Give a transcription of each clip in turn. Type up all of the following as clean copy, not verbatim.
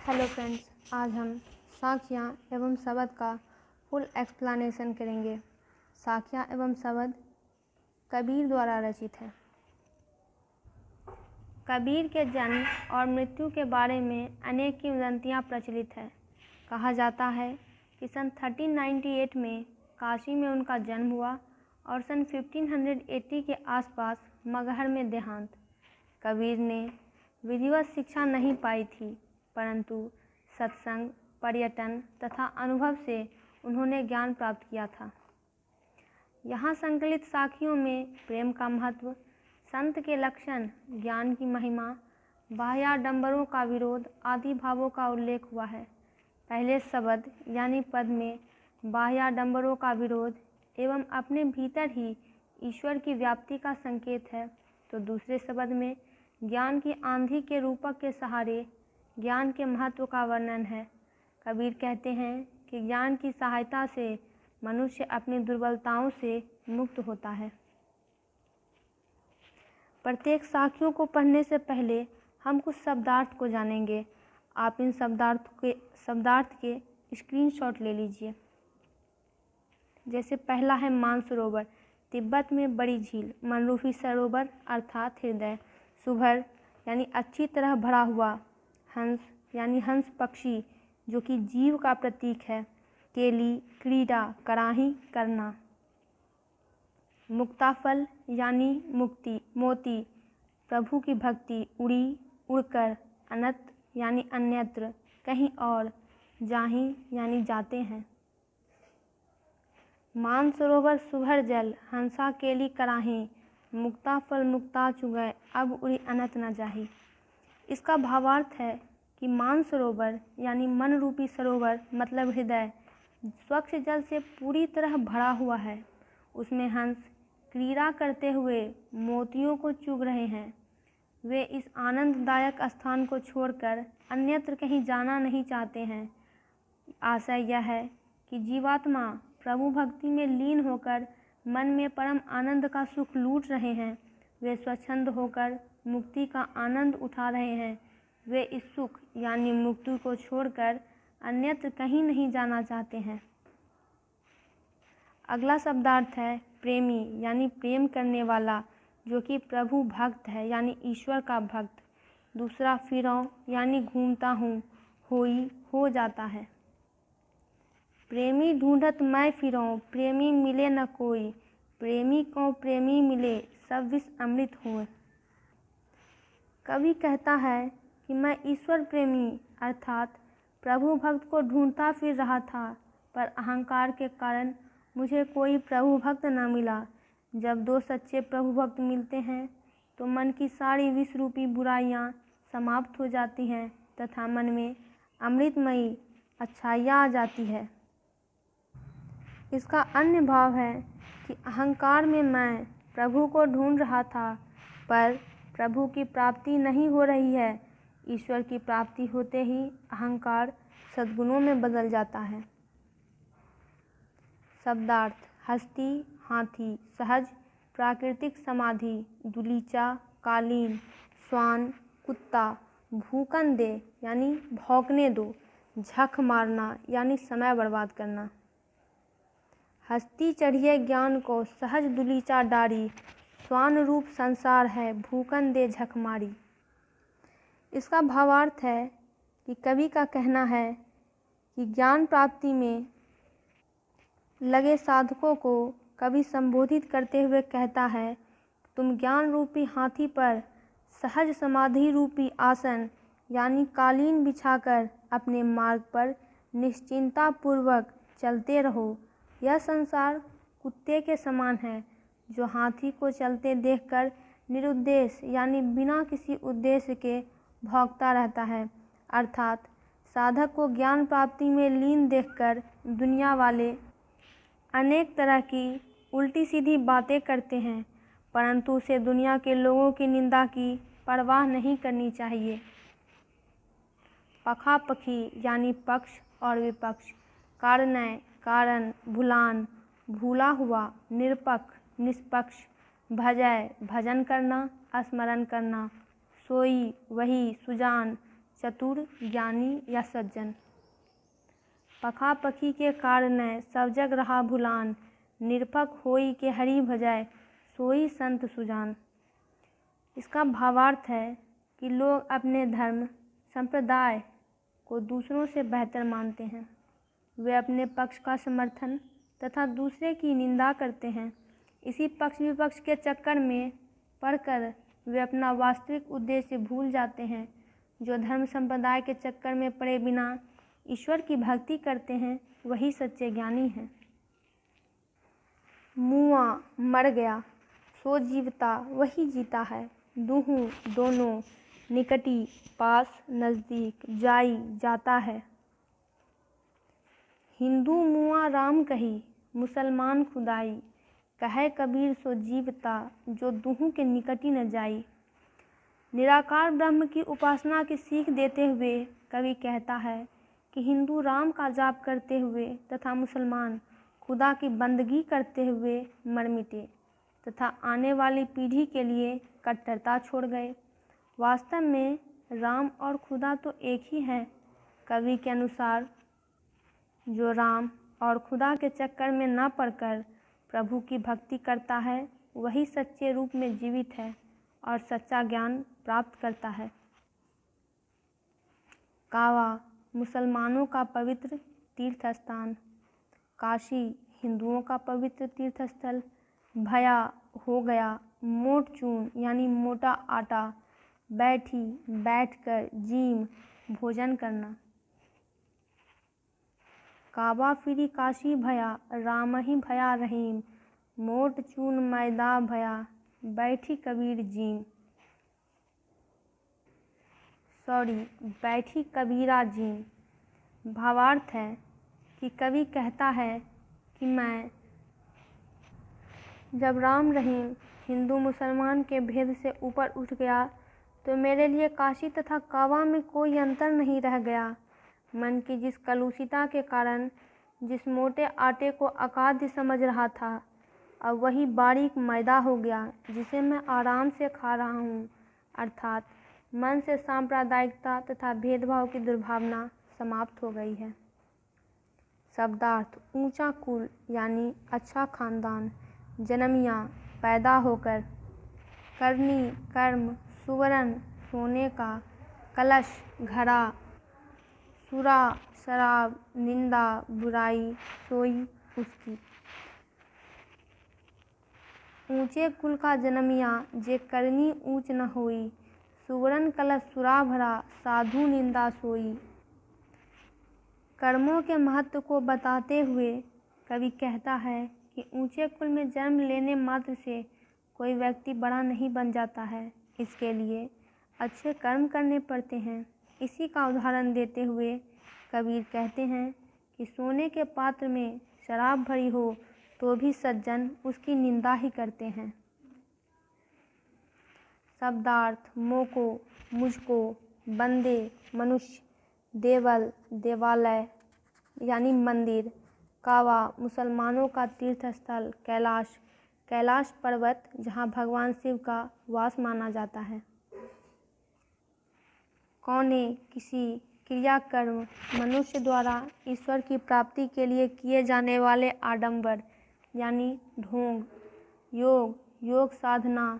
Hello friends, आज हम साखियाँ एवं शब्द का फुल एक्सप्लेनेशन करेंगे। साखियाँ एवं शब्द कबीर द्वारा रचित है। कबीर के जन्म और मृत्यु के बारे में अनेक किंवदंतियाँ प्रचलित है। कहा जाता है कि सन 1398 में काशी में उनका जन्म हुआ और सन 1580 के आसपास मगहर में देहांत। कबीर ने विधिवत शिक्षा नहीं पाई थी, परंतु सत्संग, पर्यटन तथा अनुभव से उन्होंने ज्ञान प्राप्त किया था। यहाँ संकलित साखियों में प्रेम का महत्व, संत के लक्षण, ज्ञान की महिमा, बाह्याडंबरों का विरोध आदि भावों का उल्लेख हुआ है। पहले शब्द यानी पद में बाह्याडंबरों का विरोध एवं अपने भीतर ही ईश्वर की व्याप्ति का संकेत है, तो दूसरे शब्द में ज्ञान की आंधी के रूपक के सहारे ज्ञान के महत्व का वर्णन है। कबीर कहते हैं कि ज्ञान की सहायता से मनुष्य अपनी दुर्बलताओं से मुक्त होता है। प्रत्येक साखियों को पढ़ने से पहले हम कुछ शब्दार्थ को जानेंगे। आप इन शब्दार्थ के स्क्रीनशॉट ले लीजिए। जैसे पहला है मानसरोवर, तिब्बत में बड़ी झील, मनरूपी सरोवर अर्थात हृदय। सुभर यानी अच्छी तरह भरा हुआ। हंस यानी हंस पक्षी जो कि जीव का प्रतीक है। केली क्रीड़ा, कराही करना। मुक्ताफल यानी मुक्ति, मोती, प्रभु की भक्ति, उड़ी उड़कर। अनत यानी अन्यत्र, कहीं और। जाही यानी जाते हैं। मानसरोवर सुभर जल, हंसा केली कराही, मुक्ताफल मुक्ता चुगय, अब उड़ी अनत न जाही। इसका भावार्थ है कि मानसरोवर यानी मन रूपी सरोवर मतलब हृदय स्वच्छ जल से पूरी तरह भरा हुआ है। उसमें हंस क्रीड़ा करते हुए मोतियों को चुग रहे हैं। वे इस आनंददायक स्थान को छोड़कर अन्यत्र कहीं जाना नहीं चाहते हैं। आशय यह है कि जीवात्मा प्रभु भक्ति में लीन होकर मन में परम आनंद का सुख लूट रहे हैं। वे स्वच्छंद होकर मुक्ति का आनंद उठा रहे हैं। वे इस सुख यानी मुक्ति को छोड़कर अन्यत्र कहीं नहीं जाना चाहते हैं। अगला शब्दार्थ है प्रेमी यानी प्रेम करने वाला, जो कि प्रभु भक्त है यानी ईश्वर का भक्त। दूसरा फिरौं यानी घूमता हूँ, होई हो जाता है। प्रेमी ढूंढत मैं फिरौं, प्रेमी मिले न कोई, प्रेमी को प्रेमी मिले, सब विष अमृत होए। कवि कहता है कि मैं ईश्वर प्रेमी अर्थात प्रभु भक्त को ढूंढता फिर रहा था, पर अहंकार के कारण मुझे कोई प्रभु भक्त न मिला। जब दो सच्चे प्रभु भक्त मिलते हैं तो मन की सारी विष रूपी बुराइयाँ समाप्त हो जाती हैं तथा मन में अमृतमयी अच्छाइयाँ आ जाती है। इसका अन्य भाव है कि अहंकार में मैं प्रभु को ढूंढ रहा था, पर प्रभु की प्राप्ति नहीं हो रही है। ईश्वर की प्राप्ति होते ही अहंकार सद्गुणों में बदल जाता है। शब्दार्थ हस्ती हाथी, सहज प्राकृतिक समाधि, दुलीचा कालीन, श्वान कुत्ता, भूकंदे यानी भौंकने दो, झक मारना यानी समय बर्बाद करना। हस्ती चढ़िए ज्ञान को, सहज दुलीचा डारी, श्वान रूप संसार है, भूकंदे झक मारी। इसका भावार्थ है कि कवि का कहना है कि ज्ञान प्राप्ति में लगे साधकों को कवि संबोधित करते हुए कहता है, तुम ज्ञान रूपी हाथी पर सहज समाधि रूपी आसन यानी कालीन बिछाकर अपने मार्ग पर निश्चिंता पूर्वक चलते रहो। यह संसार कुत्ते के समान है जो हाथी को चलते देखकर निरुद्देश्य यानी बिना किसी उद्देश्य के भौंकता रहता है। अर्थात साधक को ज्ञान प्राप्ति में लीन देखकर दुनिया वाले अनेक तरह की उल्टी सीधी बातें करते हैं, परंतु उसे दुनिया के लोगों की निंदा की परवाह नहीं करनी चाहिए। पखापखी यानी पक्ष और विपक्ष, कारणय कारण, भुलान भूला हुआ, निरपक्ष निष्पक्ष, भजय भजन करना, स्मरण करना, सोई वही, सुजान चतुर, ज्ञानी या सज्जन। पखा पखी के कारण सब जग रहा भुलान, निरपक होई के हरि भजय सोई संत सुजान। इसका भावार्थ है कि लोग अपने धर्म संप्रदाय को दूसरों से बेहतर मानते हैं। वे अपने पक्ष का समर्थन तथा दूसरे की निंदा करते हैं। इसी पक्ष विपक्ष के चक्कर में पड़कर वे अपना वास्तविक उद्देश्य भूल जाते हैं। जो धर्म संप्रदाय के चक्कर में पड़े बिना ईश्वर की भक्ति करते हैं वही सच्चे ज्ञानी हैं। मुआ मर गया, सो जीवता वही जीता है। दुहु दोनों, निकटी पास नज़दीक, जाई जाता है। हिंदू मुआ राम कही, मुसलमान खुदाई, कहे कबीर सो जीवता जो दुहु के निकटी न जाई। निराकार ब्रह्म की उपासना की सीख देते हुए कवि कहता है कि हिंदू राम का जाप करते हुए तथा मुसलमान खुदा की बंदगी करते हुए मर मिटे तथा आने वाली पीढ़ी के लिए कट्टरता छोड़ गए। वास्तव में राम और खुदा तो एक ही है। कवि के अनुसार जो राम और खुदा के चक्कर में न पड़कर प्रभु की भक्ति करता है वही सच्चे रूप में जीवित है और सच्चा ज्ञान प्राप्त करता है। कावा मुसलमानों का पवित्र तीर्थ स्थान, काशी हिंदुओं का पवित्र तीर्थ स्थल, भया हो गया, मोट चून यानी मोटा आटा, बैठी बैठकर, जीम भोजन करना। काबा फिरी काशी भया, राम ही भया रहीम, मोट चून मैदा भया, बैठी कबीर जीम। बैठी कबीरा जीम। भावार्थ है कि कवि कहता है कि मैं जब राम रहीम हिंदू मुसलमान के भेद से ऊपर उठ गया तो मेरे लिए काशी तथा काबा में कोई अंतर नहीं रह गया। मन की जिस कलुषिता के कारण जिस मोटे आटे को अखाद्य समझ रहा था अब वही बारीक मैदा हो गया जिसे मैं आराम से खा रहा हूँ। अर्थात मन से सांप्रदायिकता तथा भेदभाव की दुर्भावना समाप्त हो गई है। शब्दार्थ ऊंचा कुल यानी अच्छा खानदान, जन्मिया पैदा होकर, करनी कर्म, सुवर्ण सोने का, कलश घड़ा, सुरा शराब, निंदा बुराई सोई उसकी। ऊंचे कुल का जन्मिया जे करनी ऊंच न होई, सुवर्ण कलश सुरा भरा, साधु निंदा सोई। कर्मों के महत्व को बताते हुए कवि कहता है कि ऊंचे कुल में जन्म लेने मात्र से कोई व्यक्ति बड़ा नहीं बन जाता है। इसके लिए अच्छे कर्म करने पड़ते हैं। इसी का उदाहरण देते हुए कबीर कहते हैं कि सोने के पात्र में शराब भरी हो तो भी सज्जन उसकी निंदा ही करते हैं। शब्दार्थ मोको मुझको, बंदे मनुष्य, देवल देवालय यानी मंदिर, कावा मुसलमानों का तीर्थ स्थल, कैलाश कैलाश पर्वत जहाँ भगवान शिव का वास माना जाता है। कौने किसी क्रियाकर्म मनुष्य द्वारा ईश्वर की प्राप्ति के लिए किए जाने वाले आडंबर यानी ढोंग, योग योग साधना,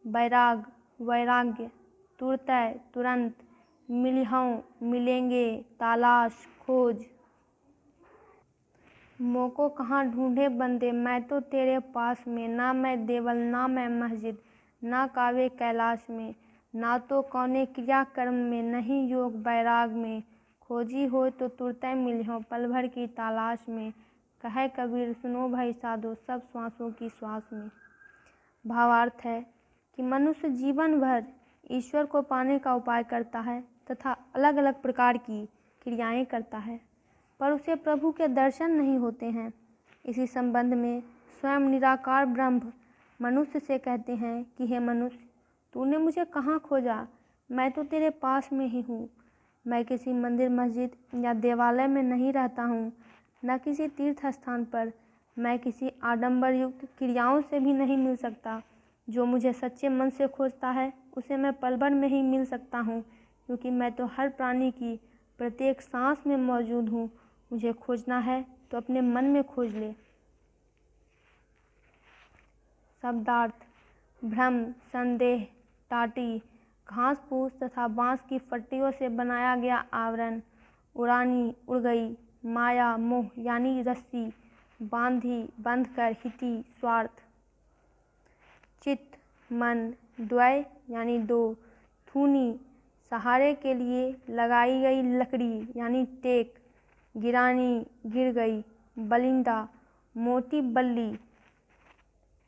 वैराग वैराग्य, तुरतय तुरंत, मिलिहौं मिलेंगे, तालाश खोज। मोको कहाँ ढूंढे बंदे मैं तो तेरे पास में, ना मैं देवल ना मैं मस्जिद, ना कावे कैलाश में, ना तो कौने क्रिया कर्म में, नहीं योग बैराग में, खोजी हो तो तुरतय मिलिहो पल भर की तलाश में। कहे कबीर सुनो भाई साधो सब श्वासों की श्वास में। भावार्थ है कि मनुष्य जीवन भर ईश्वर को पाने का उपाय करता है तथा अलग अलग प्रकार की क्रियाएं करता है पर उसे प्रभु के दर्शन नहीं होते हैं। इसी संबंध में स्वयं निराकार ब्रह्म मनुष्य से कहते हैं कि हे मनुष्य, तूने मुझे कहाँ खोजा, मैं तो तेरे पास में ही हूँ। मैं किसी मंदिर मस्जिद या देवालय में नहीं रहता हूँ, न किसी तीर्थ स्थान पर। मैं किसी आडंबर युक्त क्रियाओं से भी नहीं मिल सकता। जो मुझे सच्चे मन से खोजता है उसे मैं पल भर में ही मिल सकता हूँ, क्योंकि मैं तो हर प्राणी की प्रत्येक सांस में मौजूद हूँ। मुझे खोजना है तो अपने मन में खोज ले। शब्दार्थ: भ्रम, संदेह, टाटी, घास फूस तथा बांस की फट्टियों से बनाया गया आवरण। उड़ानी, उड़ गई। माया, मोह यानी रस्सी। बांधी, बंध कर। हिति, स्वार्थ। चित्त, मन। द्वय यानी दो। थूनी, सहारे के लिए लगाई गई लकड़ी यानी टेक। गिरानी, गिर गई। बलिंदा, मोटी बल्ली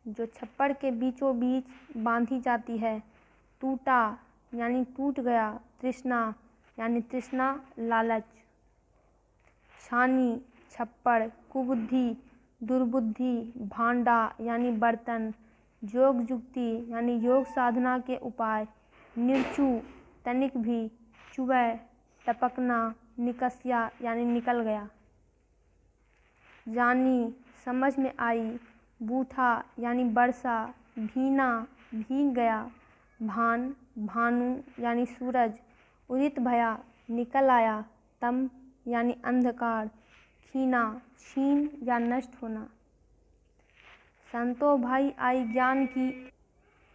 जो छप्पर के बीचों बीच बांधी जाती है। टूटा यानी टूट गया। तृष्णा यानी तृष्णा, लालच। छानी, छप्पर। कुबुद्धि, दुर्बुद्धि। भांडा यानी बर्तन। योग जुक्ति यानी योग साधना के उपाय। निर्चु, तनिक भी। चुवै, टपकना। निकसिया यानी निकल गया। जानी, समझ में आई। बूथा यानी वर्षा। भीना, भीग गया। भान, भानु यानी सूरज। उदित भया, निकल आया। तम यानी अंधकार। क्षीणा, क्षीण या नष्ट होना। संतो भाई आई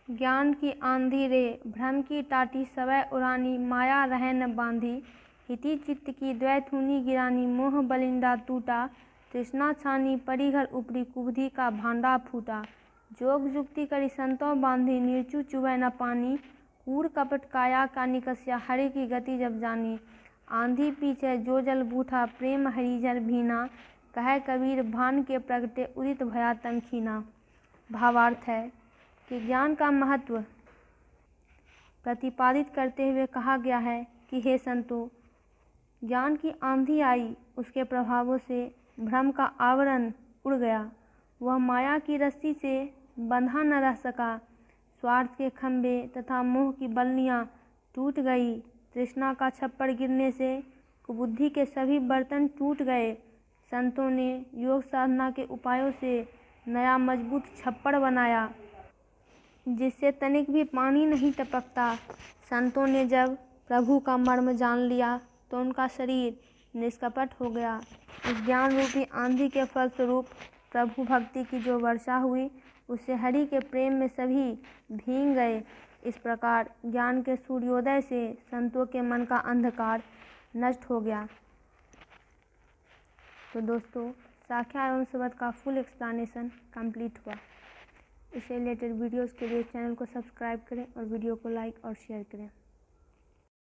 ज्ञान की आंधी रे। भ्रम की टाटी सवै उड़ानी। माया रहे न बांधी। हिति चित्त की द्वैथुनी गिरानी। मोह बलिंदा टूटा। तृष्णा छानी पड़ी घर ऊपरी। कुबुद्धि का भांडा फूटा। जोग जुक्ति करी संतों बांधी। निर्चु चुवै न पानी। कूड़ कपट काया का निकसिया। हरि की गति जब जानी। आंधी पीछे जो जल बूठा। प्रेम हरिजर भीना। कहे कबीर भान के प्रगटे। उदित भया तम क्षीणा। भावार्थ है कि ज्ञान का महत्व प्रतिपादित करते हुए कहा गया है कि हे संतों, ज्ञान की आंधी आई, उसके प्रभावों से भ्रम का आवरण उड़ गया। वह माया की रस्सी से बंधा न रह सका। स्वार्थ के खंभे तथा मोह की बल्लियाँ टूट गई। तृष्णा का छप्पर गिरने से कुबुद्धि के सभी बर्तन टूट गए। संतों ने योग साधना के उपायों से नया मजबूत छप्पर बनाया, जिससे तनिक भी पानी नहीं टपकता। संतों ने जब प्रभु का मर्म जान लिया तो उनका शरीर निष्कपट हो गया। इस ज्ञान रूपी आंधी के फलस्वरूप प्रभु भक्ति की जो वर्षा हुई, उससे हरि के प्रेम में सभी भीग गए। इस प्रकार ज्ञान के सूर्योदय से संतों के मन का अंधकार नष्ट हो गया। तो दोस्तों, शाख्या एवं शब्द का फुल एक्सप्लेनेशन कंप्लीट हुआ। इससे रिलेटेड वीडियोस के लिए चैनल को सब्सक्राइब करें और वीडियो को लाइक और शेयर करें।